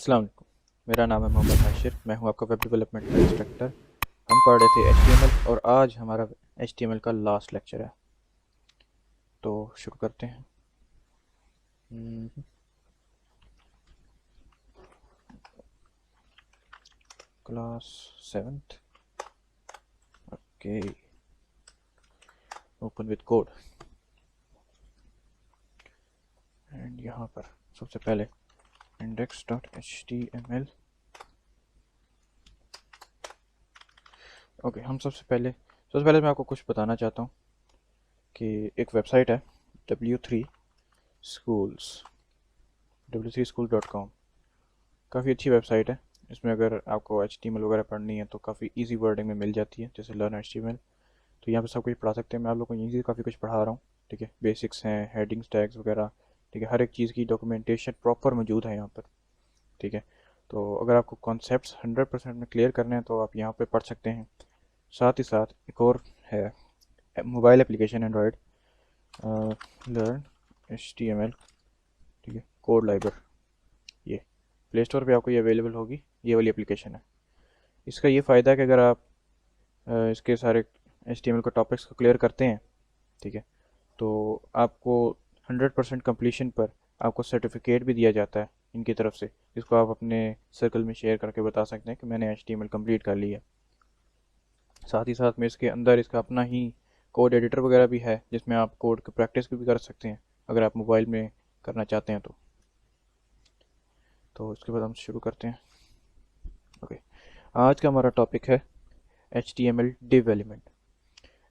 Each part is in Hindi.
अस्सलाम वालेकुम। मेरा नाम है मोहम्मद हाशिर। मैं हूं आपका वेब डेवलपमेंट का इंस्ट्रक्टर। हम पढ़ रहे थे HTML और आज हमारा HTML का लास्ट लेक्चर है, तो शुरू करते हैं। Class seventh. Okay, open with code. And यहाँ पर सबसे पहले index.html। ओके, सबसे पहले मैं आपको कुछ बताना चाहता हूँ कि एक वेबसाइट है W3 Schools, w3school.com। काफ़ी अच्छी वेबसाइट है। इसमें अगर आपको HTML वगैरह पढ़नी है तो काफ़ी इजी वर्डिंग में मिल जाती है, जैसे लर्न HTML। तो यहाँ पे सब कुछ पढ़ा सकते हैं। मैं आप लोगों को यहीं से काफ़ी कुछ पढ़ा रहा हूँ, ठीक है। बेसिक्स हैं, हेडिंग्स, टैग्स वगैरह, ठीक है। हर एक चीज़ की डॉक्यूमेंटेशन प्रॉपर मौजूद है यहाँ पर, ठीक है। तो अगर आपको कॉन्सेप्ट्स 100% में क्लियर करने हैं तो आप यहाँ पे पढ़ सकते हैं। साथ ही साथ एक और है mobile application Android, learn HTML, ठीक है, कोड लाइब्रेरी। ये प्ले स्टोर पे आपको ये अवेलेबल होगी, ये वाली एप्लीकेशन है। इसका ये फ़ायदा है कि अगर आप इसके सारे HTML के टॉपिक्स को क्लियर करते हैं, ठीक है, तो आपको 100% कंप्लीशन पर आपको सर्टिफिकेट भी दिया जाता है इनकी तरफ से, जिसको आप अपने सर्कल में शेयर करके बता सकते हैं कि मैंने HTML कंप्लीट कर लिया। साथ ही साथ में इसके अंदर इसका अपना ही कोड एडिटर वगैरह भी है, जिसमें आप कोड की प्रैक्टिस भी कर सकते हैं अगर आप मोबाइल में करना चाहते हैं तो इसके बाद हम शुरू करते हैं। ओके, आज का हमारा टॉपिक है HTML div element.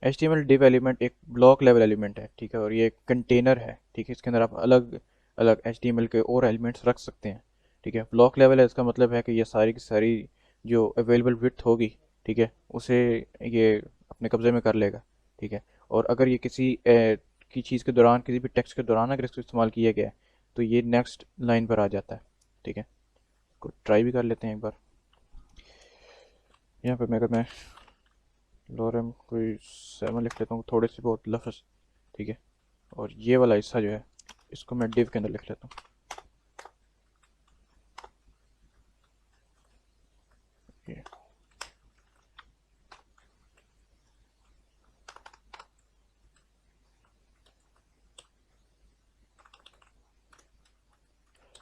HTML div element एक ब्लॉक लेवल एलिमेंट है, ठीक है, और ये एक कंटेनर है, ठीक है। इसके अंदर आप अलग अलग HTML के और एलिमेंट्स रख सकते हैं, ठीक है। ब्लॉक लेवल है, इसका मतलब है कि ये सारी की सारी जो अवेलेबल विड्थ होगी, ठीक है, उसे ये अपने कब्जे में कर लेगा, ठीक है। और अगर ये किसी की चीज़ के दौरान, किसी भी टेक्स्ट के दौरान अगर इसको इस्तेमाल किया गया है तो ये नेक्स्ट लाइन पर आ जाता है, ठीक है। को ट्राई भी कर लेते हैं एक बार। यहाँ पर अगर मैं लोरम कोई 7 लिख लेता हूँ, थोड़े से बहुत लफ्ज़, ठीक है। और ये वाला हिस्सा जो है इसको मैं डिव के अंदर लिख लेता हूँ। ये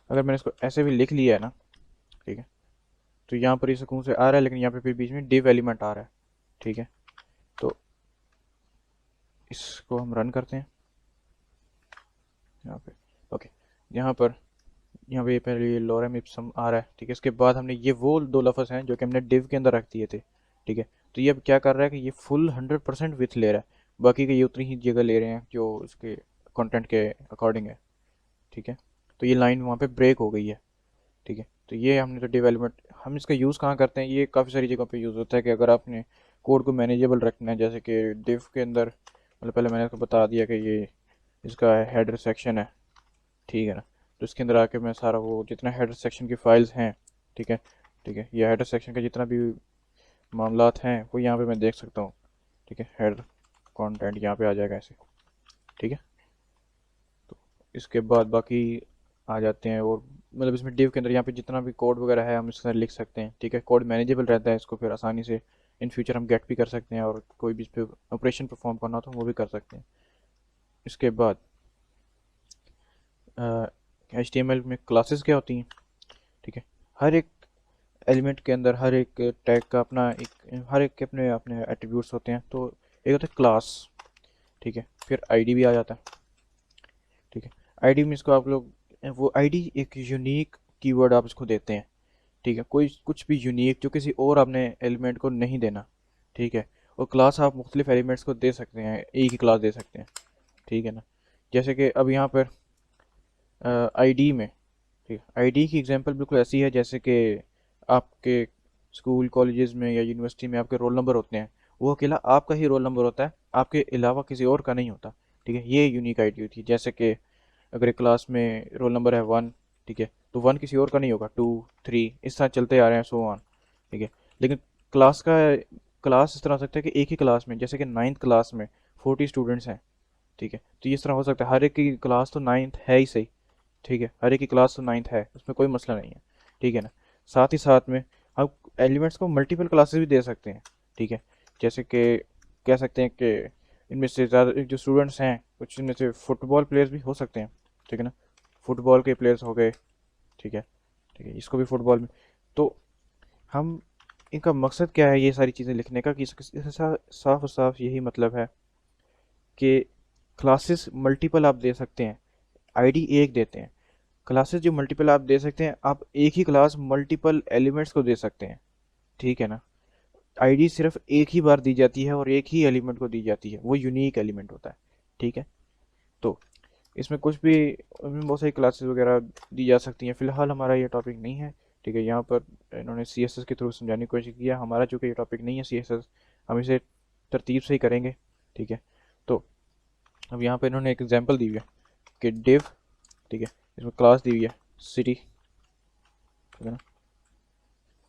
अगर मैंने इसको ऐसे भी लिख लिया है ना, ठीक है, तो यहाँ पर ये सुकून से आ रहा है, लेकिन यहाँ पे फिर बीच में डिव एलिमेंट आ रहा है, ठीक है। तो इसको हम रन करते हैं यहाँ पे। ओके, यहाँ पर ये पहले ये लोरेम इप्सम आ रहा है, ठीक है। इसके बाद हमने ये वो दो लफ्ज़ हैं जो कि हमने डिव के अंदर रख दिए थे, ठीक है। तो ये अब क्या कर रहा है कि ये फुल 100% विथ ले रहा है, बाकी के ये उतनी ही जगह ले रहे हैं जो उसके कंटेंट के अकॉर्डिंग है, ठीक है। तो ये लाइन वहाँ पे ब्रेक हो गई है, ठीक है। तो ये हमने तो डेवलपमेंट, हम इसका यूज़ कहाँ करते हैं, ये काफ़ी सारी जगहों पे यूज़ होता है कि अगर आपने कोड को मैनेजेबल रखना है, जैसे कि डिव के अंदर, मतलब पहले मैंने आपको बता दिया कि ये इसका हेडर सेक्शन है, ठीक है ना। तो इसके अंदर आके मैं सारा वो जितना हेडर सेक्शन की फाइल्स हैं, ठीक है, ठीक है, ये हेडर सेक्शन का जितना भी मामलात हैं वो यहाँ पे मैं देख सकता हूँ, ठीक है। हेडर कंटेंट यहाँ पे आ जाएगा ऐसे, ठीक है। तो इसके बाद बाकी आ जाते हैं, और मतलब इसमें डिव के अंदर यहाँ पे जितना भी कोड वगैरह है हम इसके अंदर लिख सकते हैं, ठीक है। कोड मैनेजेबल रहता है, इसको फिर आसानी से इन फ्यूचर हम गेट भी कर सकते हैं, और कोई भी इस पर ऑपरेशन परफॉर्म करना हो तो वो भी कर सकते हैं। इसके बाद HTML में क्लासेस क्या होती हैं, ठीक है। हर एक एलिमेंट के अंदर, हर एक टैग का अपना एक, हर एक के अपने अपने एट्रीब्यूट्स होते हैं। तो एक होता है क्लास, ठीक है, फिर आईडी भी आ जाता है, ठीक है। आईडी में इसको आप लोग, वो आईडी एक यूनिक कीवर्ड आप इसको देते हैं, ठीक है। कोई कुछ भी यूनिक जो किसी और आपने एलिमेंट को नहीं देना, ठीक है। और क्लास आप मुख्तलिफ एलिमेंट्स को दे सकते हैं, एक ही क्लास दे सकते हैं, ठीक है ना। जैसे कि अब यहाँ पर आईडी में, ठीक है, आईडी की एग्जांपल बिल्कुल ऐसी है जैसे कि आपके स्कूल कॉलेजेस में या यूनिवर्सिटी में आपके रोल नंबर होते हैं, वो अकेला आपका ही रोल नंबर होता है, आपके अलावा किसी और का नहीं होता, ठीक है। ये यूनिक आईडी होती है। जैसे कि अगर एक क्लास में रोल नंबर है 1, ठीक है, तो 1 किसी और का नहीं होगा, 2, 3 इस तरह चलते आ रहे हैं, सो ऑन, ठीक है। लेकिन क्लास का, क्लास इस तरह हो सकता है कि एक ही क्लास में, जैसे कि 9th क्लास में 40 स्टूडेंट्स हैं, ठीक है। तो ये इस तरह हो सकता है, हर एक की क्लास तो 9th है ही सही, ठीक है, हर एक की क्लास तो 9th है, उसमें कोई मसला नहीं है, ठीक है ना। साथ ही साथ में हम एलिमेंट्स को मल्टीपल क्लासेस भी दे सकते हैं, ठीक है। जैसे कि कह सकते हैं कि इनमें से ज़्यादा जो स्टूडेंट्स हैं कुछ इनमें से फुटबॉल प्लेयर्स भी हो सकते हैं, ठीक है ना। फुटबॉल के प्लेयर्स हो गए, ठीक है। ठीक है, इसको भी फुटबॉल में। तो हम इनका मकसद क्या है ये सारी चीज़ें लिखने का, कि इसका साफ और साफ यही मतलब है कि क्लासेस मल्टीपल आप दे सकते हैं, आईडी एक देते हैं। क्लासेस जो मल्टीपल आप दे सकते हैं, आप एक ही क्लास मल्टीपल एलिमेंट्स को दे सकते हैं, ठीक है ना। आईडी सिर्फ एक ही बार दी जाती है और एक ही एलिमेंट को दी जाती है, वो यूनिक एलिमेंट होता है, ठीक है। तो इसमें कुछ भी, इसमें बहुत सारी क्लासेस वगैरह दी जा सकती हैं। फिलहाल हमारा ये टॉपिक नहीं है, ठीक है। यहाँ पर इन्होंने सीएसएस के थ्रू समझाने की कोशिश किया, हमारा चूँकि ये टॉपिक नहीं है सीएसएस, हम इसे तरतीब से ही करेंगे, ठीक है। तो अब यहाँ पर इन्होंने एक एग्जांपल दी हुई है कि डिव, ठीक है, इसमें क्लास दी हुई है सिटी, ठीक है ना।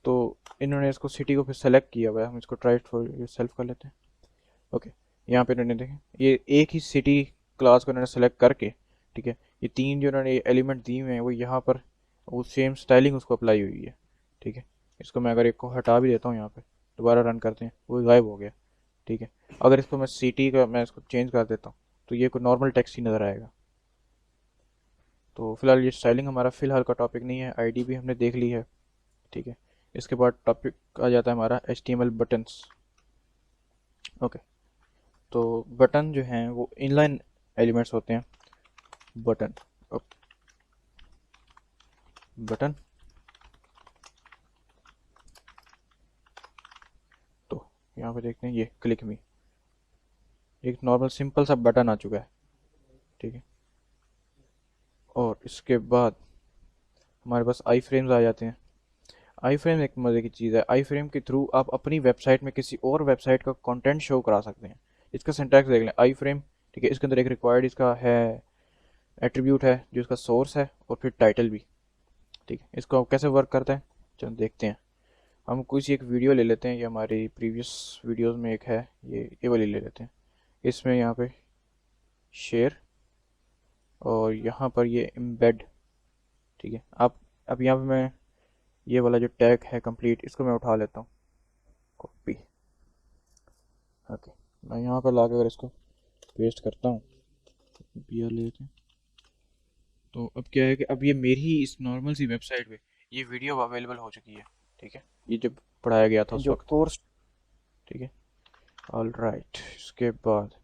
तो इन्होंने इसको सिटी को फिर सेलेक्ट किया हुआ है, हम इसको ट्राई फॉर योर सेल्फ कर लेते हैं। ओके, यहाँ पे इन्होंने देखें ये एक ही सिटी क्लास को इन्होंने सेलेक्ट करके, ठीक है, ये तीन जो इन्होंने एलिमेंट दिए हुए हैं वो यहाँ पर वो सेम स्टाइलिंग उसको अप्लाई हुई है, ठीक है। इसको मैं अगर एक को हटा भी देता हूँ, यहाँ पे दोबारा रन करते हैं, वो गायब हो गया, ठीक है। अगर इसको मैं सिटी का मैं इसको चेंज कर देता हूँ तो ये कोई नॉर्मल टेक्स्ट ही नज़र आएगा। तो फिलहाल ये स्टाइलिंग हमारा फिलहाल का टॉपिक नहीं है, आईडी भी हमने देख ली है, ठीक है। इसके बाद टॉपिक आ जाता है हमारा HTML बटन्स। ओके, तो बटन जो हैं वो इनलाइन एलिमेंट्स होते हैं। बटन, बटन, तो यहाँ पे देखते हैं ये क्लिक मी, एक नॉर्मल सिंपल सा बटन आ चुका है, ठीक है। और इसके बाद हमारे पास आई फ्रेम्स आ जाते हैं। आई फ्रेम एक मज़े की चीज़ है, आई फ्रेम के थ्रू आप अपनी वेबसाइट में किसी और वेबसाइट का कंटेंट शो करा सकते हैं। इसका सिंटैक्स देख लें, आई फ्रेम, ठीक है। इसके अंदर एक रिक्वायर्ड इसका है एट्रीब्यूट है जो इसका सोर्स है, और फिर टाइटल भी, ठीक है। इसको कैसे वर्क करता है चलो देखते हैं। हम कुछ एक वीडियो ले लेते हैं, ये हमारी प्रीवियस वीडियोस में एक है, ये वाली ले लेते हैं। इसमें यहाँ पे शेयर, और यहाँ पर ये एम्बेड, ठीक है। आप अब यहाँ पे मैं ये वाला जो टैग है कंप्लीट, इसको मैं उठा लेता हूँ, कॉपी, ओके। मैं यहाँ पर ला के अगर इसको पेस्ट करता हूँ, बियर लेके, तो अब क्या है कि अब ये मेरी ही इस नॉर्मल सी वेबसाइट पे ये वीडियो अवेलेबल हो चुकी है, ठीक है। ये जब पढ़ाया गया था उस जो वक्त, कोर्स ठीक है। ऑल राइट, इसके बाद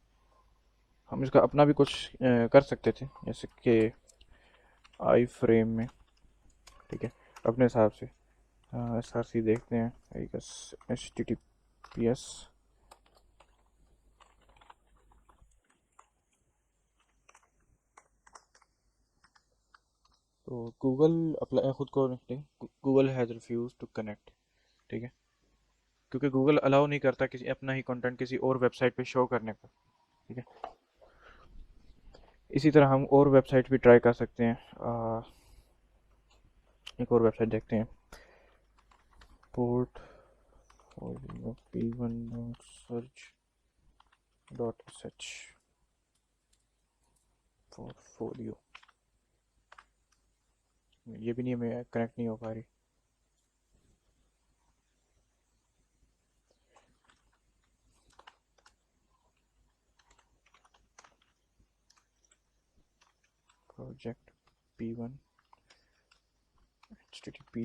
हम इसका अपना भी कुछ कर सकते थे, जैसे कि आई फ्रेम में, ठीक है, अपने हिसाब से SRC देखते हैं, आई गेस HTTPS, तो गूगल अप्लाई खुद को, Google has refuse to connect, ठीक है, क्योंकि गूगल अलाउ नहीं करता किसी अपना ही कंटेंट किसी और वेबसाइट पे शो करने का, ठीक है। इसी तरह हम और वेबसाइट भी ट्राई कर सकते हैं। एक और वेबसाइट देखते हैं, पोर्ट p1.search.sh पोर्टफोलियो, ये भी नहीं, हमें कनेक्ट नहीं हो पा रही। प्रोजेक्ट P1 HTTP,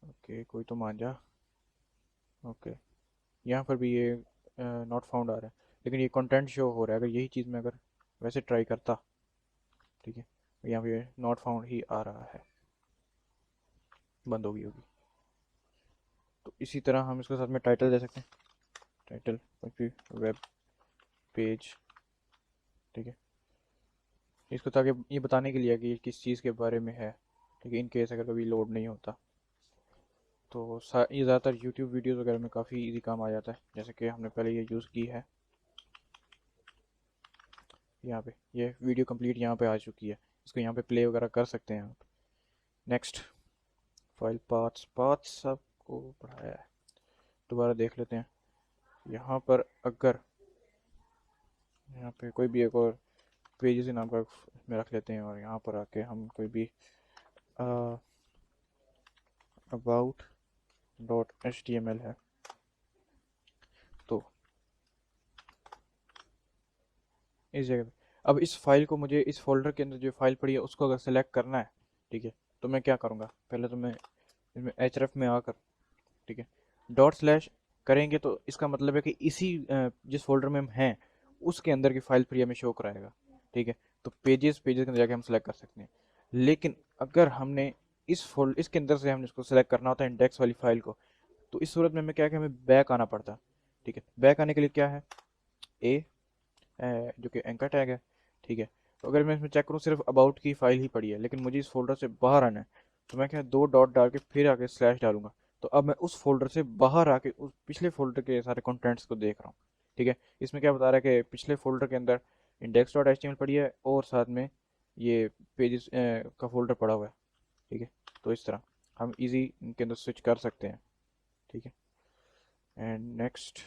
ओके, कोई तो मान जा, ओके। यहाँ पर भी ये नॉट फाउंड आ रहा है, लेकिन ये कंटेंट शो हो रहा है। अगर यही चीज़ मैं अगर वैसे ट्राई करता, ठीक है, यहाँ पे नॉट फाउंड ही आ रहा है, बंद हो गई होगी। तो इसी तरह हम इसके साथ में टाइटल दे सकते हैं, टाइटल कुछ भी, वेब पेज, ठीक है। इसको ताकि ये बताने के लिए कि ये किस चीज़ के बारे में है, ठीक है, इन केस अगर कभी लोड नहीं होता। तो ये ज़्यादातर यूट्यूब वीडियोस वगैरह में काफ़ी इजी काम आ जाता है, जैसे कि हमने पहले ये यूज़ की है। यहाँ पे ये वीडियो कंप्लीट यहाँ पे आ चुकी है, इसको यहाँ पे प्ले वगैरह कर सकते हैं आप। नेक्स्ट, फाइल पाथ्स, पाथ्स आपको पढ़ाया है, दोबारा देख लेते हैं। यहाँ पर अगर यहाँ पे कोई भी एक और पेजेस नाम का में रख लेते हैं, और यहाँ पर आके हम कोई भी about dot H T M L है। तो इस जगह पे अब इस फाइल को मुझे इस फोल्डर के अंदर जो फाइल पड़ी है उसको अगर सेलेक्ट करना है, ठीक है, तो मैं क्या करूँगा, पहले तो मैं इसमें एच में आकर, ठीक है, डॉट स्लैश करेंगे तो इसका मतलब है कि इसी जिस फोल्डर में हम हैं उसके अंदर की फाइल फिर हमें शो कराएगा, ठीक है। तो पेजेस पेजेस के अंदर जाके हम सेलेक्ट कर सकते हैं। लेकिन अगर हमने इसके अंदर से हमने इसको सेलेक्ट करना होता है इंडेक्स वाली फाइल को, तो इस सूरत में हमें क्या है कि हमें बैक आना पड़ता, ठीक है। बैक आने के लिए क्या है, ए जो कि एंकर टैग है, ठीक है। तो अगर मैं इसमें चेक करूँ सिर्फ अबाउट की फाइल ही पड़ी है, लेकिन मुझे इस फोल्डर से बाहर आना है, तो मैं क्या दो डॉट डाल के फिर आके स्लैश डालूंगा। तो अब मैं उस फोल्डर से बाहर आके उस पिछले फोल्डर के सारे कंटेंट्स को देख रहा हूँ, ठीक है। इसमें क्या बता रहा है कि पिछले फोल्डर के अंदर index dot H T M L पड़ी है और साथ में ये पेजेस का फोल्डर पड़ा हुआ है, ठीक है। तो इस तरह हम इजी इनके अंदर स्विच कर सकते हैं, ठीक है। एंड नेक्स्ट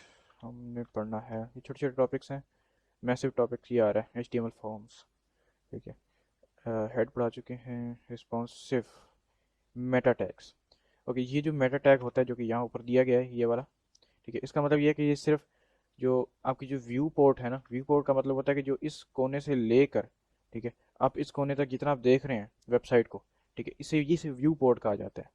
हमने पढ़ना है, ये छोटे छोटे टॉपिक्स हैं, मैसिव टॉपिक्स ये आ रहा है H T M L forms, ठीक है। हेड पढ़ा चुके हैं, रिस्पॉन्सिव मेटा टैग्स। ओके, ये जो मेटा टैग होता है जो कि यहाँ ऊपर दिया गया है ये वाला, ठीक है, इसका मतलब ये है कि ये सिर्फ जो आपकी जो व्यू पोर्ट है ना, व्यू पोर्ट का मतलब होता है कि जो इस कोने से लेकर, ठीक है, आप इस कोने तक जितना आप देख रहे हैं वेबसाइट को, ठीक है, इसे व्यू पोर्ट कहा जाता है,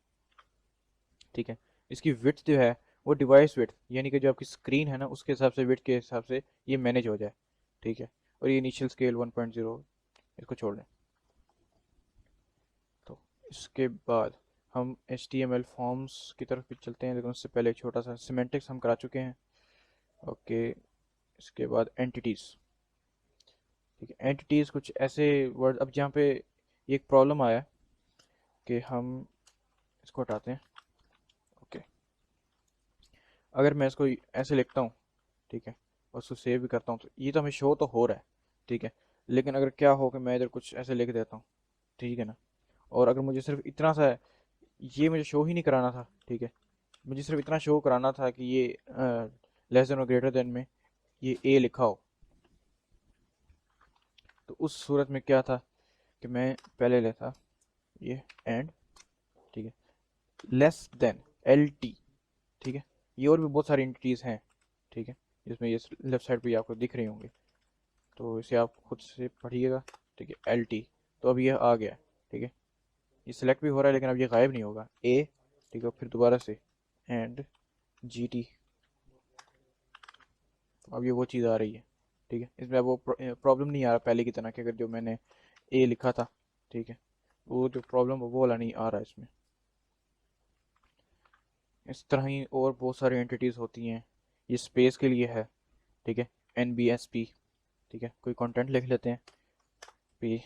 ठीक है। इसकी विड्थ जो है वो डिवाइस विड्थ यानी कि जो आपकी स्क्रीन है ना उसके हिसाब से विड्थ के हिसाब से ये मैनेज हो जाए, ठीक है। और ये इनिशियल स्केल 1.0 इसको छोड़ दें। तो इसके बाद हम H T M L forms की तरफ भी चलते हैं, लेकिन उससे पहले एक छोटा सा सिमेंटिक्स हम करा चुके हैं। ओके, इसके बाद एंटिटीज़, ठीक है। एंटिटीज़ कुछ ऐसे वर्ड, अब यहाँ पे एक प्रॉब्लम आया कि हम इसको हटाते हैं। ओके, अगर मैं इसको ऐसे लिखता हूँ, ठीक है, और उसको सेव भी करता हूँ तो ये तो हमें शो तो हो रहा है, ठीक है। लेकिन अगर क्या हो कि मैं इधर कुछ ऐसे लिख देता हूँ, ठीक है ना, और अगर मुझे सिर्फ इतना सा ये मुझे शो ही नहीं कराना था, ठीक है, मुझे सिर्फ इतना शो कराना था कि ये लेस देन और ग्रेटर देन में ये ए लिखा हो, तो उस सूरत में क्या था कि मैं पहले लेता ये एंड, ठीक है, लेस देन एल टी, ठीक है। ये और भी बहुत सारी एंटिटीज़ हैं, ठीक है, जिसमें ये लेफ्ट साइड पे आपको दिख रही होंगी, तो इसे आप खुद से पढ़िएगा, ठीक है। एल टी, तो अब ये आ गया, ठीक है, ये सिलेक्ट भी हो रहा है लेकिन अब ये गायब नहीं होगा, ए, ठीक है, फिर दोबारा से एंड जी टी, अब ये वो चीज़ आ रही है, ठीक है। इसमें अब वो प्रॉब्लम नहीं आ रहा पहले की तरह कि अगर जो मैंने ए लिखा था, ठीक है, वो जो प्रॉब्लम वो वाला नहीं आ रहा है इसमें। इस तरह ही और बहुत सारी एंटिटीज़ होती हैं, ये स्पेस के लिए है, ठीक है, एन बी एस पी, ठीक है, कोई कंटेंट लिख लेते हैं, P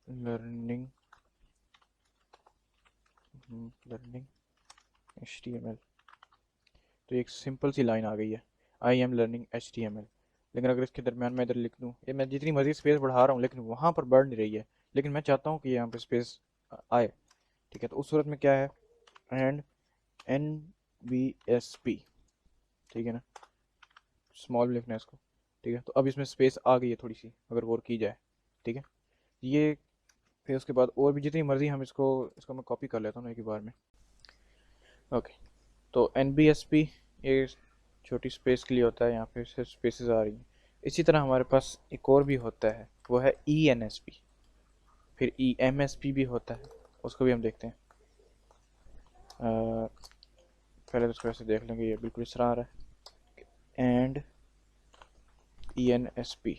learning learning H T M L, तो एक सिंपल सी लाइन आ गई है, I am learning H T M L. लेकिन अगर इसके दरमियान मैं इधर लिख दूँ, ये मैं जितनी मर्जी स्पेस बढ़ा रहा हूँ लेकिन वहाँ पर बढ़ नहीं रही है, लेकिन मैं चाहता हूँ कि यहाँ पे स्पेस आए, ठीक है। तो उस सूरत में क्या है, and N B S P, ठीक है ना, स्मॉल में लिखना है इसको, ठीक है। तो अब इसमें स्पेस आ गई है थोड़ी सी अगर गौर की जाए, ठीक है। ये फिर उसके बाद और भी जितनी मर्जी हम इसको इसको मैं कॉपी कर लेता हूँ एक ही बार में। ओके, तो एन बी एस पी ये छोटी स्पेस के लिए होता है, यहाँ पे सिर्फ स्पेसेस आ रही हैं। इसी तरह हमारे पास एक और भी होता है, वो है ई एन एस पी, फिर ई एम एस पी भी होता है, उसको भी हम देखते हैं। पहले तो उसको ऐसे देख लेंगे, ये बिल्कुल इस तरह आ रहा है, and E N S P,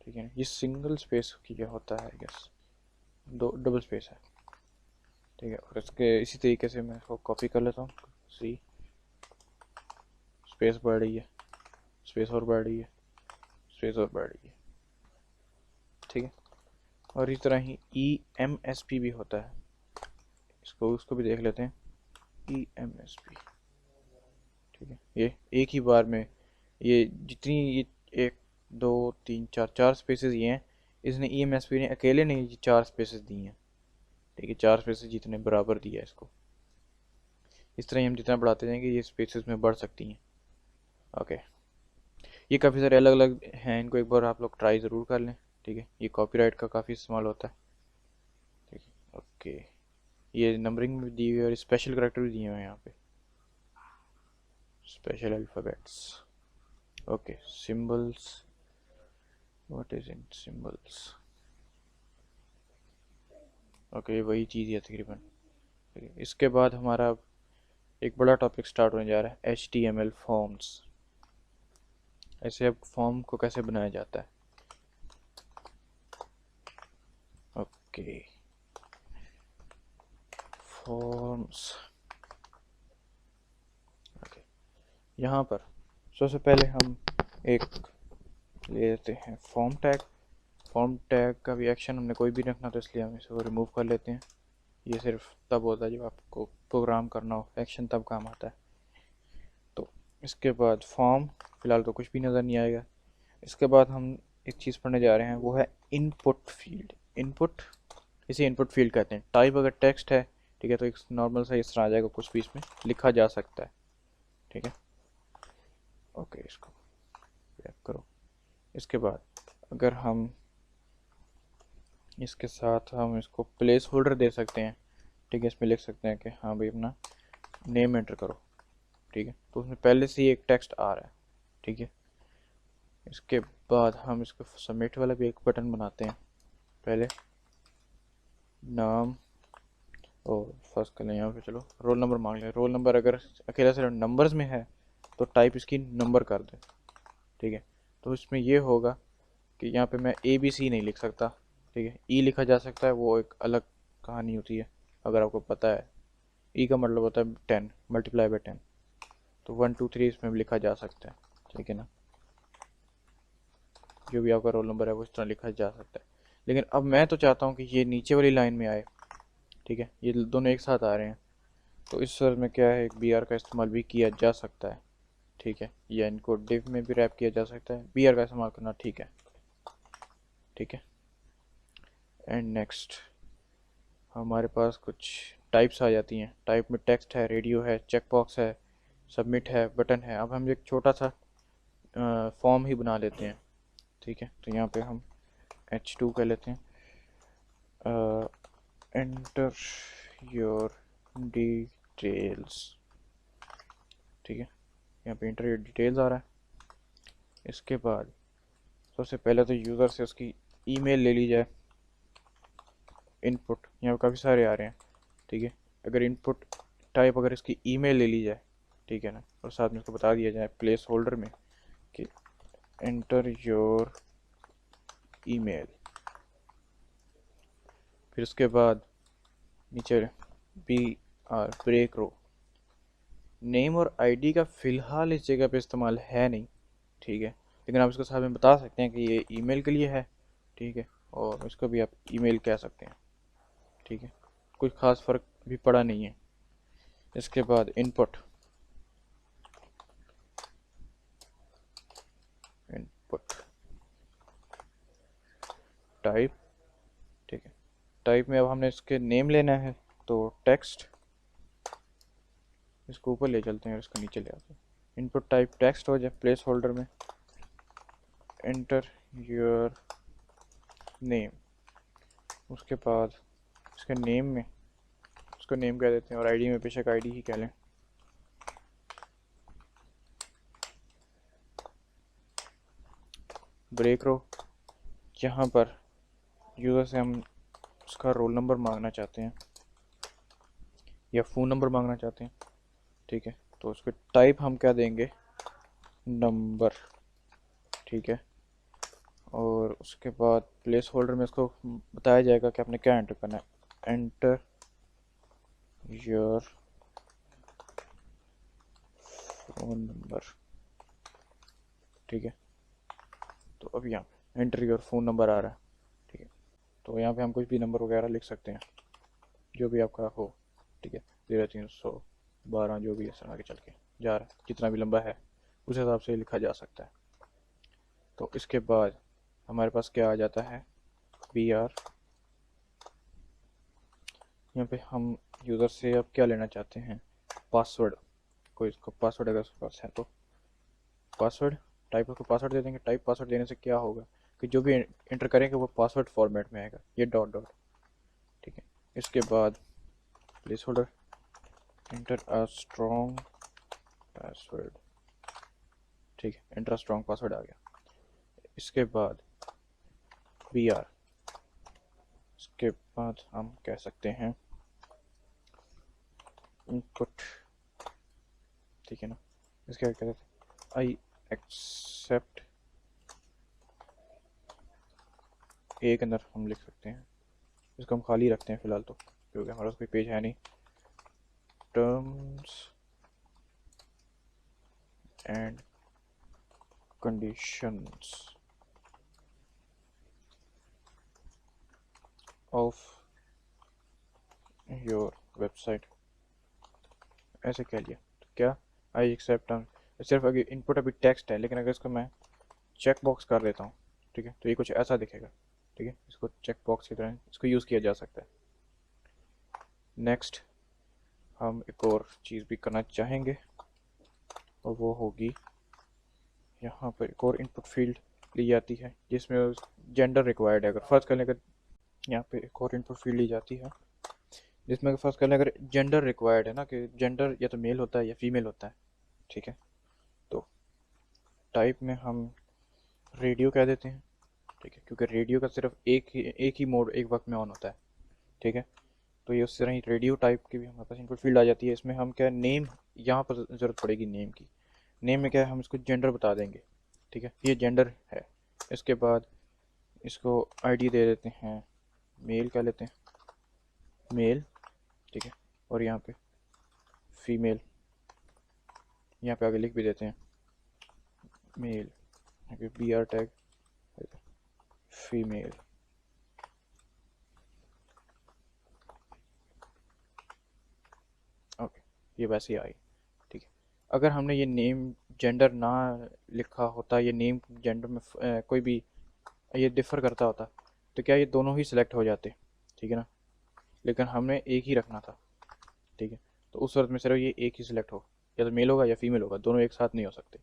ठीक है। ये सिंगल स्पेस की जो होता है आई गेस, दो डबल स्पेस है, ठीक है। और इसके इसी तरीके से मैं इसको कॉपी कर लेता हूँ, सी स्पेस बढ़ रही है, स्पेस और बढ़ रही है, स्पेस और बढ़ रही है, ठीक है। और इस तरह ही ई एम एस पी भी होता है, इसको उसको भी देख लेते हैं, ई एम एस पी, ठीक है। ये एक ही बार में ये जितनी ये एक दो तीन चार चार स्पेसेस ये हैं, इसने ई एम एस पी ने अकेले ने ये चार स्पेसेस दी हैं, ठीक है, चार स्पेसेस जितने बराबर दिया है इसको। इस तरह ही हम जितना बढ़ाते जाएंगे ये स्पेसेस में बढ़ सकती हैं। ओके, ये काफ़ी सारे अलग अलग हैं, इनको एक बार आप लोग ट्राई ज़रूर कर लें। ठीक है, ये कॉपीराइट का काफ़ी इस्तेमाल होता है। ठीक है, ओके, ये नंबरिंग भी दी हुई है और स्पेशल करेक्टर भी दिए हुए हैं यहाँ पे, special alphabets. Okay, symbols, what is in symbols. Okay, वही चीज़ है तकरीबन। ठीक है, इसके बाद हमारा एक बड़ा टॉपिक स्टार्ट होने जा रहा है, HTML फॉर्म्स। ऐसे अब फॉर्म को कैसे बनाया जाता है। Okay, forms. ओके, यहाँ पर सबसे पहले हम एक ले लेते हैं फॉर्म टैग। फॉर्म टैग का भी एक्शन हमने कोई भी रखना, तो इसलिए हम इसे रिमूव कर लेते हैं। ये सिर्फ तब होता है जब आपको प्रोग्राम करना हो, एक्शन तब काम आता है। तो इसके बाद फॉर्म, फ़िलहाल तो कुछ भी नज़र नहीं आएगा। इसके बाद हम एक चीज़ पढ़ने जा रहे हैं, वो है इनपुट फील्ड। इनपुट, इसे इनपुट फील्ड कहते हैं। टाइप अगर टेक्स्ट है, ठीक है, तो एक नॉर्मल सा इस तरह आ जाएगा, कुछ भी इसमें लिखा जा सकता है। ठीक है, ओके, इसको बैक करो। इसके बाद अगर हम इसके साथ हम इसको प्लेस होल्डर दे सकते हैं। ठीक है, इसमें लिख सकते हैं कि हाँ भाई अपना नेम एंटर करो। ठीक है, तो उसमें पहले से ही एक टेक्स्ट आ रहा है। ठीक है, इसके बाद हम इसको सबमिट वाला भी एक बटन बनाते हैं। पहले नाम और फर्स्ट कर लें, यहाँ पे चलो रोल नंबर मांग लें। रोल नंबर अगर अकेला सिर्फ नंबर्स में है तो टाइप इसकी नंबर कर दें। ठीक है, तो इसमें ये होगा कि यहाँ पे मैं ABC नहीं लिख सकता। ठीक है, ई लिखा जा सकता है, वो एक अलग कहानी होती है अगर आपको पता है। ई का मतलब होता है 10 मल्टीप्लाई बाई 10, तो 1 2 3 इसमें भी लिखा जा सकता है। ठीक है ना, जो भी आपका रोल नंबर है वो इस तरह लिखा जा सकता है। लेकिन अब मैं तो चाहता हूँ कि ये नीचे वाली लाइन में आए। ठीक है, ये दोनों एक साथ आ रहे हैं, तो इस सूरत में क्या है, एक BR का इस्तेमाल भी किया जा सकता है। ठीक है, या इनको डिव में भी रैप किया जा सकता है, BR का इस्तेमाल करना ठीक है। ठीक है, एंड नेक्स्ट हमारे पास कुछ टाइप्स आ जाती हैं। टाइप में टेक्स्ट है, रेडियो है, चेकबॉक्स है, सबमिट है, बटन है। अब हम एक छोटा सा फॉर्म ही बना लेते हैं। ठीक है, तो यहाँ पे हम H2 कर लेते हैं, एंटर योर डिटेल्स। ठीक है, यहाँ पे एंटर योर डिटेल्स आ रहा है। इसके बाद सबसे पहले तो यूज़र से उसकी ईमेल ले ली जाए। इनपुट यहाँ पे काफ़ी सारे आ रहे हैं। ठीक है, अगर इनपुट टाइप अगर इसकी ईमेल ले ली जाए, ठीक है ना, और साथ में इसको बता दिया जाए प्लेस होल्डर में कि एंटर योर ईमेल। फिर उसके बाद नीचे BR ब्रेक रो। नेम और ID का फ़िलहाल इस जगह पे इस्तेमाल है नहीं। ठीक है, लेकिन आप इसको साथ में बता सकते हैं कि ये ईमेल के लिए है। ठीक है, और इसको भी आप ईमेल कह सकते हैं। ठीक है, कुछ ख़ास फ़र्क भी पड़ा नहीं है। इसके बाद इनपुट, इनपुट टाइप। ठीक है, टाइप में अब हमने इसके नेम लेना है, तो टेक्स्ट, इसको ऊपर ले चलते हैं और इसको नीचे ले आते हैं। इनपुट टाइप टेक्स्ट हो जाए प्लेस होल्डर में, एंटर योर नेम। उसके बाद इसके नेम में उसको नेम कह देते हैं, और ID में बेशक ID ही कह लें। ब्रेक रो, यहाँ पर यूज़र से हम उसका रोल नंबर मांगना चाहते हैं या फ़ोन नंबर मांगना चाहते हैं। ठीक है, तो उसके टाइप हम क्या देंगे, नंबर। ठीक है, और उसके बाद प्लेस होल्डर में उसको बताया जाएगा कि आपने क्या एंटर करना है, एंटर योर फ़ोन नंबर। ठीक है, तो अब यहाँ पे एंटर योर फ़ोन नंबर आ रहा है। ठीक है, तो यहाँ पे हम कुछ भी नंबर वगैरह लिख सकते हैं, जो भी आपका हो। ठीक है, 0312 जो भी इस तरह आगे चल के जा रहा है, जितना भी लंबा है उस हिसाब से लिखा जा सकता है। तो इसके बाद हमारे पास क्या आ जाता है, BR। यहाँ पे हम यूज़र से अब क्या लेना चाहते हैं, पासवर्ड। कोई इसको पासवर्ड अगर उसके पास है तो पासवर्ड टाइप, उसको पासवर्ड दे देंगे। टाइप पासवर्ड देने से क्या होगा, कि जो भी एंटर करेंगे वो पासवर्ड फॉर्मेट में आएगा, ये डॉट डॉट। ठीक है, इसके बाद place holder enter a strong password. ठीक है, एंटर अ स्ट्रॉन्ग पासवर्ड आ गया। इसके बाद BR, इसके बाद हम कह सकते हैं इनपुट। ठीक है ना, इसके बाद कहते हैं आई एक्सेप्ट। ए के अंदर हम लिख सकते हैं, इसको हम खाली रखते हैं फिलहाल तो, क्योंकि हमारे पास कोई पेज है नहीं। Terms and conditions of your website, ऐसे कह लिया। तो क्या आई एक्सेप्ट, सिर्फ अगर इनपुट अभी टेक्स्ट है, लेकिन अगर इसको मैं चेक बॉक्स कर देता हूँ, ठीक है, तो ये कुछ ऐसा दिखेगा। ठीक है, इसको चेक बॉक्स की तरह इसको यूज़ किया जा सकता है। नेक्स्ट हम एक और चीज़ भी करना चाहेंगे, और वो होगी यहाँ पर एक और इनपुट फील्ड ली जाती है जिसमें जेंडर रिक्वायर्ड है। अगर फर्स्ट कर लें, अगर यहाँ पे एक और इनपुट फील्ड ली जाती है जिसमें अगर फर्स्ट कर लें, अगर जेंडर रिक्वायर्ड है ना, कि जेंडर या तो मेल होता है या फीमेल होता है। ठीक है, तो टाइप में हम रेडियो कह देते हैं। ठीक है, क्योंकि रेडियो का सिर्फ एक ही मोड एक वक्त में ऑन होता है। ठीक है, तो ये उस तरह ही रेडियो टाइप की भी हमारे पास इनपुट फील्ड आ जाती है। इसमें हम क्या नेम, यहाँ पर ज़रूरत पड़ेगी नेम की। नेम में क्या है, हम इसको जेंडर बता देंगे। ठीक है, ये जेंडर है। इसके बाद इसको आईडी दे देते हैं, मेल कह लेते हैं, मेल। ठीक है, और यहाँ पे फीमेल, यहाँ पे आगे लिख भी देते हैं male, BR tag female. Okay, ये वैसे ही आई। ठीक है, अगर हमने ये नेम जेंडर ना लिखा होता, ये नेम जेंडर में कोई भी ये डिफ़र करता होता, तो क्या ये दोनों ही सिलेक्ट हो जाते। ठीक है ना, लेकिन हमने एक ही रखना था। ठीक है, तो उस सूरत में सिर्फ ये एक ही सिलेक्ट हो, या तो मेल होगा या फीमेल होगा, दोनों एक साथ नहीं हो सकते।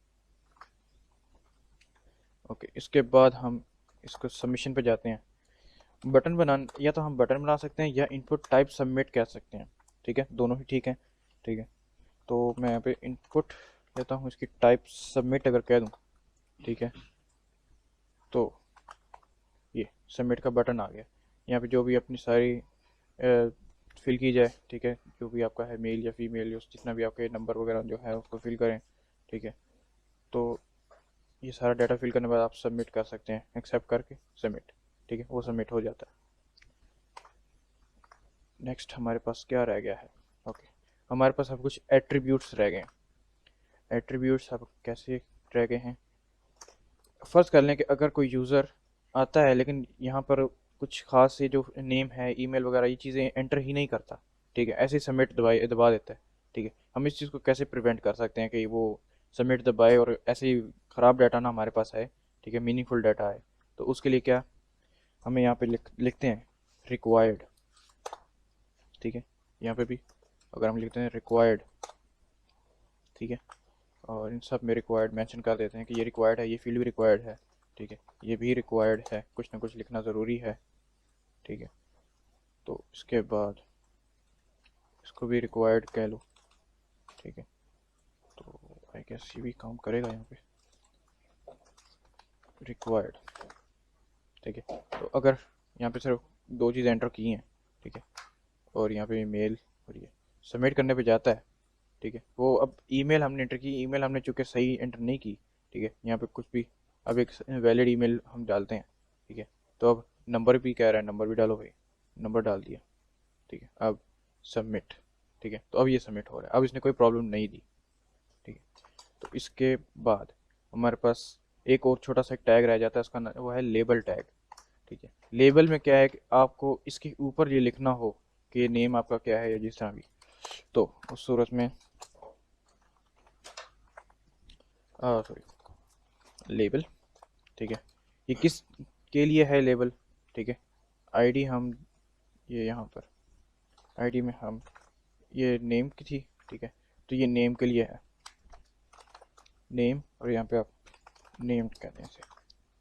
ओके, इसके बाद हम इसको सबमिशन पे जाते हैं। बटन बनाना, या तो हम बटन बना सकते हैं या इनपुट टाइप सबमिट कह सकते हैं। ठीक है, दोनों ही ठीक है। ठीक है, तो मैं यहाँ पे इनपुट लेता हूँ, इसकी टाइप सबमिट अगर कह दूँ, ठीक है, तो ये सबमिट का बटन आ गया। यहाँ पे जो भी अपनी सारी फिल की जाए। ठीक है, जो भी आपका है मेल या फीमेल, जितना भी आपके नंबर वगैरह जो है उसको फिल करें। ठीक है, तो ये सारा डाटा फिल करने के बाद आप सबमिट कर सकते हैं, एक्सेप्ट करके सबमिट। ठीक है, वो सबमिट हो जाता है। नेक्स्ट हमारे पास क्या रह गया है, ओके, हमारे पास अब कुछ एट्रीब्यूट्स रह गए हैं। एट्रीब्यूट्स अब कैसे रह गए हैं, फ़र्ज़ कर लें कि अगर कोई यूज़र आता है लेकिन यहाँ पर कुछ ख़ास ये जो नेम है, ईमेल वगैरह, ये चीज़ें एंटर ही नहीं करता। ठीक है, ऐसे ही सबमिट दबा देता है। ठीक है, हम इस चीज़ को कैसे प्रिवेंट कर सकते हैं कि वो सबमिट दबाए और ऐसे ही ख़राब डाटा ना हमारे पास आए। ठीक है, मीनिंगफुल डाटा आए। तो उसके लिए क्या, हमें यहाँ पे लिखते हैं रिक्वायर्ड। ठीक है, यहाँ पे भी अगर हम लिखते हैं रिक्वायर्ड, ठीक है, और इन सब में रिक्वायर्ड मेंशन कर देते हैं कि ये रिक्वायर्ड है, ये फील्ड भी रिक्वायर्ड है। ठीक है, ये भी रिक्वायर्ड है, कुछ ना कुछ लिखना ज़रूरी है। ठीक है, तो इसके बाद इसको भी रिक्वायर्ड कह लो। ठीक है, तो आई गेस ये भी काम करेगा यहाँ पे, रिक्वायर्ड। ठीक है, तो अगर यहाँ पे सिर्फ दो चीज़ एंटर की हैं, ठीक है, और यहाँ पे मेल, और ये सबमिट करने पे जाता है। ठीक है, वो अब ईमेल हमने एंटर की, ईमेल हमने चूँकि सही एंटर नहीं की। ठीक है, यहाँ पे कुछ भी, अब एक वैलिड ईमेल हम डालते हैं। ठीक है, तो अब नंबर भी कह रहा है, नंबर भी डालो भाई, नंबर डाल दिया। ठीक है, अब सबमिट। ठीक है, तो अब ये सबमिट हो रहा है, अब इसने कोई प्रॉब्लम नहीं दी। ठीक है, तो इसके बाद हमारे पास एक और छोटा सा टैग रह जाता है, उसका वो है लेबल टैग। ठीक है, लेबल में क्या है कि आपको इसके ऊपर ये लिखना हो कि नेम आपका क्या है या जिस तरह भी। तो उस सूरत में सॉरी, लेबल। ठीक है, ये किस के लिए है लेबल। ठीक है, आईडी हम ये यहाँ पर आईडी में हम ये नेम की थी। ठीक है, तो ये नेम के लिए है, नेम, और यहाँ पे आप नेम कहते हैं इसे,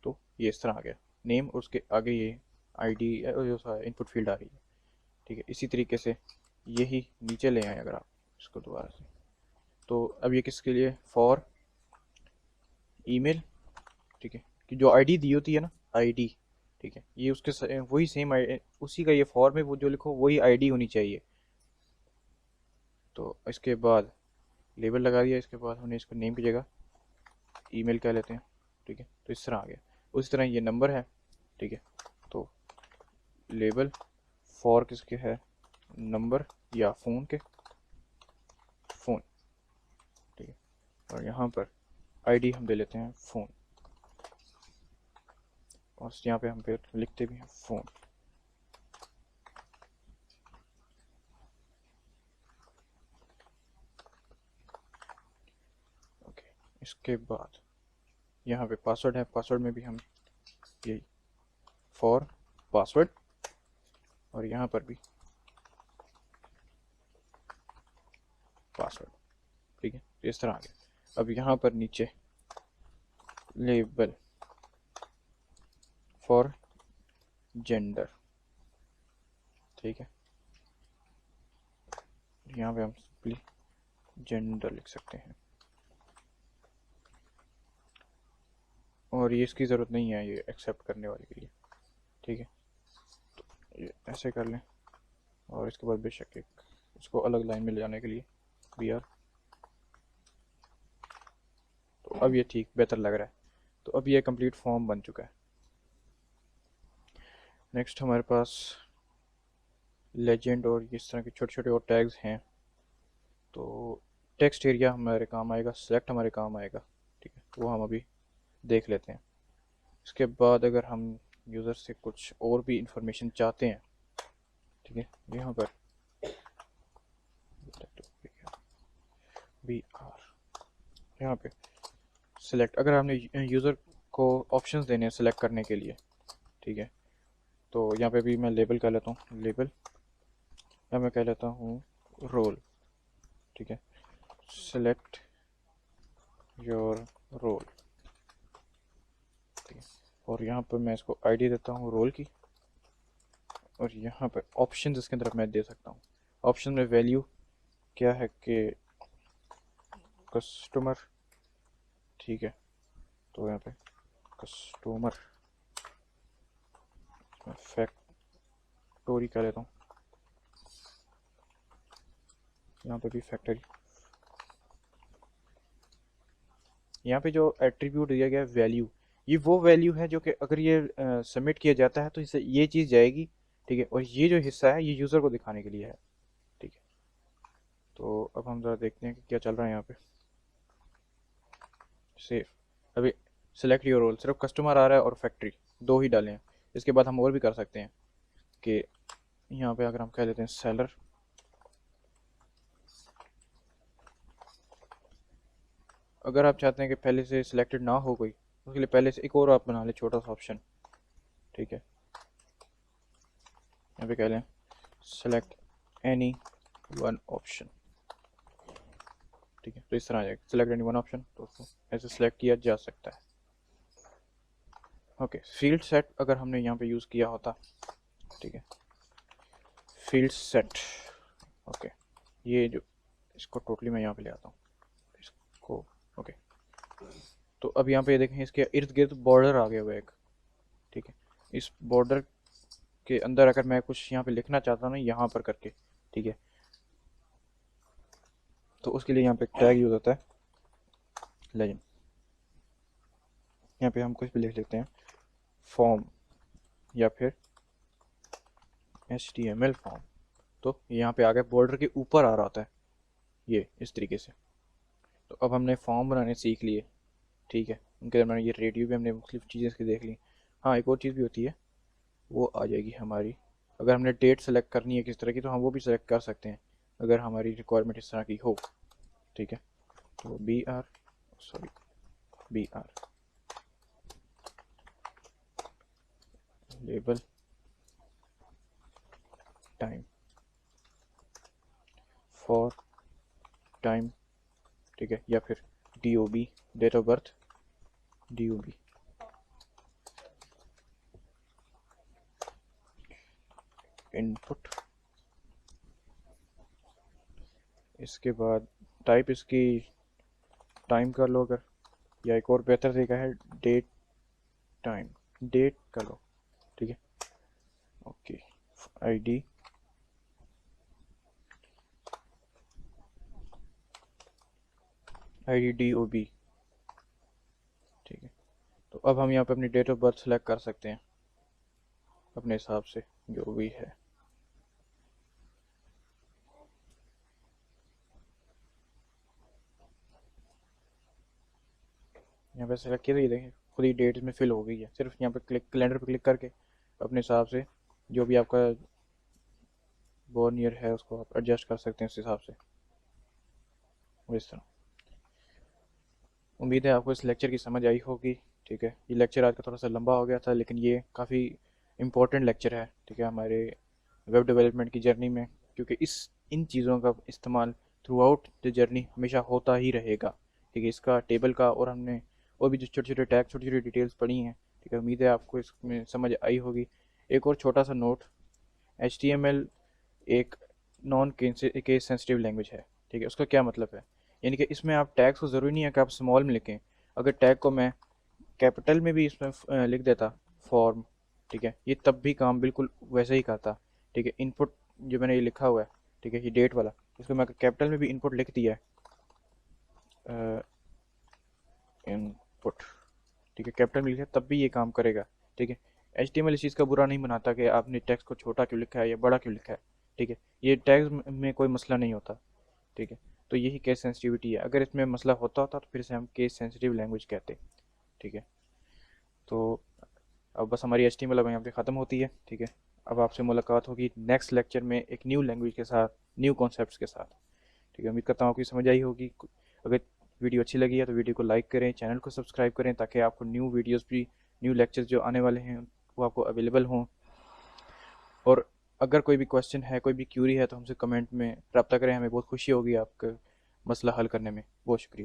तो ये इस तरह आ गया नेम, और उसके आगे ये आईडी जो इनपुट फील्ड आ रही है। ठीक है, इसी तरीके से यही नीचे ले आए अगर आप इसको दोबारा से, तो अब ये किसके लिए, फॉर ईमेल। ठीक है, कि जो आईडी दी होती है ना, आईडी, ठीक है, ये उसके वही सेम उसी का ये फॉर में वो जो लिखो वही आईडी होनी चाहिए। तो इसके बाद लेबल लगा दिया, इसके बाद हमने इसको नेम की जगह ईमेल कह लेते हैं। ठीक है, तो इस तरह आ गया। उसी तरह ये नंबर है। ठीक है, तो लेबल फॉर किसके है, नंबर या फ़ोन के, फ़ोन। ठीक है, और यहाँ पर आईडी हम दे लेते हैं फ़ोन, और यहाँ पे हम फिर लिखते भी हैं फ़ोन। ओके, इसके बाद यहाँ पे पासवर्ड है, पासवर्ड में भी हम यही फॉर पासवर्ड, और यहाँ पर भी पासवर्ड। ठीक है, तो इस तरह आ गया। अब यहाँ पर नीचे लेबल फॉर जेंडर। ठीक है, यहाँ पे हम सिंपली जेंडर लिख सकते हैं, और ये इसकी ज़रूरत नहीं है ये एक्सेप्ट करने वाले के लिए। ठीक है, तो ये ऐसे कर लें, और इसके बाद बेशक एक इसको अलग लाइन में ले जाने के लिए वी आर। तो अब ये ठीक बेहतर लग रहा है। तो अब ये कंप्लीट फॉर्म बन चुका है। नेक्स्ट हमारे पास लेजेंड और इस तरह के छोटे छोटे और टैग्स हैं। तो टेक्स्ट एरिया हमारे काम आएगा, सेलेक्ट हमारे काम आएगा। ठीक है, तो वो हम अभी देख लेते हैं। इसके बाद अगर हम यूज़र से कुछ और भी इंफॉर्मेशन चाहते हैं, ठीक है, यहाँ पर बी आर, यहाँ पे सेलेक्ट, अगर हमने यूज़र को ऑप्शंस देने हैं सेलेक्ट करने के लिए, ठीक है, तो यहाँ पे भी मैं लेबल कह लेता हूँ लेबल, या मैं कह लेता हूँ रोल। ठीक है, सेलेक्ट योर रोल। ठीक है, और यहाँ पर मैं इसको आईडी देता हूँ रोल की, और यहाँ पर ऑप्शंस इसके अंदर मैं दे सकता हूँ। ऑप्शन में वैल्यू क्या है कि कस्टमर। ठीक है, तो यहाँ पे कस्टमर फैक्टोरी कह लेता हूँ, यहाँ पे भी फैक्टरी। यहाँ पे जो एट्रीब्यूट दिया गया है वैल्यू, ये वो वैल्यू है जो कि अगर ये सबमिट किया जाता है तो इससे ये चीज़ जाएगी। ठीक है, और ये जो हिस्सा है ये यूज़र को दिखाने के लिए है। ठीक है, तो अब हम ज़रा देखते हैं कि क्या चल रहा है यहाँ पे। सेव, अभी सेलेक्ट योर रोल सिर्फ कस्टमर आ रहा है और फैक्ट्री, दो ही डाले हैं। इसके बाद हम और भी कर सकते हैं कि यहाँ पे अगर हम कह लेते हैं सेलर, अगर आप चाहते हैं कि पहले से सिलेक्टेड ना हो कोई, उसके लिए पहले से एक और आप बना लें छोटा सा ऑप्शन। ठीक है, यहाँ पे कह लें सेलेक्ट एनी वन ऑप्शन। ठीक है, तो इस तरह आ जाएगा सेलेक्ट एनी वन ऑप्शन, तो उसको ऐसे सेलेक्ट किया जा सकता है। ओके, फील्ड सेट अगर हमने यहाँ पे यूज़ किया होता, ठीक है, फील्ड सेट। ओके, ये जो इसको टोटली मैं यहाँ पे ले आता हूँ इसको। ओके, तो अब यहाँ पे देखें इसके इर्द गिर्द बॉर्डर आ गया हुआ एक। ठीक है, इस बॉर्डर के अंदर अगर मैं कुछ यहाँ पे लिखना चाहता हूँ ना यहाँ पर करके, ठीक है, तो उसके लिए यहाँ पे टैग यूज़ होता है लेजेंड। यहाँ पे हम कुछ भी लिख लेते हैं फॉर्म, या फिर HTML फॉर्म। तो यहाँ पे आ गया बॉर्डर के ऊपर आ रहा होता है ये इस तरीके से। तो अब हमने फॉर्म बनाने सीख लिए। ठीक है, उनके दरमियान ये रेडियो भी हमने मुख्तलिफ चीज़ें इसकी देख ली। हाँ, एक और चीज़ भी होती है, वो आ जाएगी हमारी, अगर हमने डेट सेलेक्ट करनी है किस तरह की तो हम वो भी सेलेक्ट कर सकते हैं अगर हमारी रिक्वायरमेंट इस तरह की हो। ठीक है, तो B R label time for time. ठीक है, या फिर DOB date of birth, DOB input, इसके बाद टाइप इसकी टाइम कर लो, अगर या एक और बेहतर तरीका है डेट टाइम, डेट कर लो, ठीक है। ओके, आईडी IDDOB, ठीक है। तो अब हम यहाँ पे अपनी डेट ऑफ बर्थ सेलेक्ट कर सकते हैं अपने हिसाब से जो भी है। यहाँ पे सेलेक्ट किया तो ये देखें खुद ही डेट में फिल हो गई है। सिर्फ यहाँ पे क्लिक, कैलेंडर पे क्लिक करके अपने हिसाब से जो भी आपका बोर्न ईयर है उसको आप एडजस्ट कर सकते हैं उस हिसाब से, इस तरह। उम्मीद है आपको इस लेक्चर की समझ आई होगी, ठीक है। ये लेक्चर आज का थोड़ा सा लंबा हो गया था, लेकिन ये काफ़ी इम्पोर्टेंट लेक्चर है, ठीक है, हमारे वेब डेवलपमेंट की जर्नी में, क्योंकि इन चीज़ों का इस्तेमाल थ्रू आउट द जर्नी हमेशा होता ही रहेगा, ठीक है। इसका टेबल का, और हमने और भी जो छोटे छोटे टैग, छोटी छोटी डिटेल्स पढ़ी हैं, ठीक है। उम्मीद है आपको इसमें समझ आई होगी। एक और छोटा सा नोट, HTML एक नॉन केस सेंसिटिव लैंग्वेज है, ठीक है। उसका क्या मतलब है, यानी कि इसमें आप टैग्स को ज़रूरी नहीं है कि आप स्मॉल में लिखें। अगर टैग को मैं कैपिटल में भी इसमें लिख देता, फॉर्म, ठीक है, ये तब भी काम बिल्कुल वैसे ही करता, ठीक है। इनपुट जो मैंने ये लिखा हुआ है, ठीक है, ये डेट वाला, इसको मैं कैपिटल में भी इनपुट लिख दिया है, इनपुट, ठीक है, कैपिटल में लिखा तब भी ये काम करेगा, ठीक है। HTML इस चीज़ का बुरा नहीं बनाता कि आपने टेक्स्ट को छोटा क्यों लिखा है या बड़ा क्यों लिखा है, ठीक है। ये टैग्स में कोई मसला नहीं होता, ठीक है। तो यही केस सेंसिटिविटी है। अगर इसमें मसला होता तो फिर से हम केस सेंसिटिव लैंग्वेज कहते, ठीक है। तो अब बस हमारी HTML अब यहाँ पे ख़त्म होती है, ठीक है। अब आपसे मुलाकात होगी नेक्स्ट लेक्चर में एक न्यू लैंग्वेज के साथ, न्यू कॉन्सेप्ट्स के साथ, ठीक है। उम्मीद करता हूँ आपकी समझ आई होगी। अगर वीडियो अच्छी लगी है तो वीडियो को लाइक करें, चैनल को सब्सक्राइब करें, ताकि आपको न्यू वीडियोस भी, न्यू लेक्चर्स जो आने वाले हैं वो आपको अवेलेबल हों। और अगर कोई भी क्वेश्चन है, कोई भी क्यूरी है, तो हमसे कमेंट में रब्ता करें, हमें बहुत खुशी होगी आपका मसला हल करने में। बहुत शुक्रिया।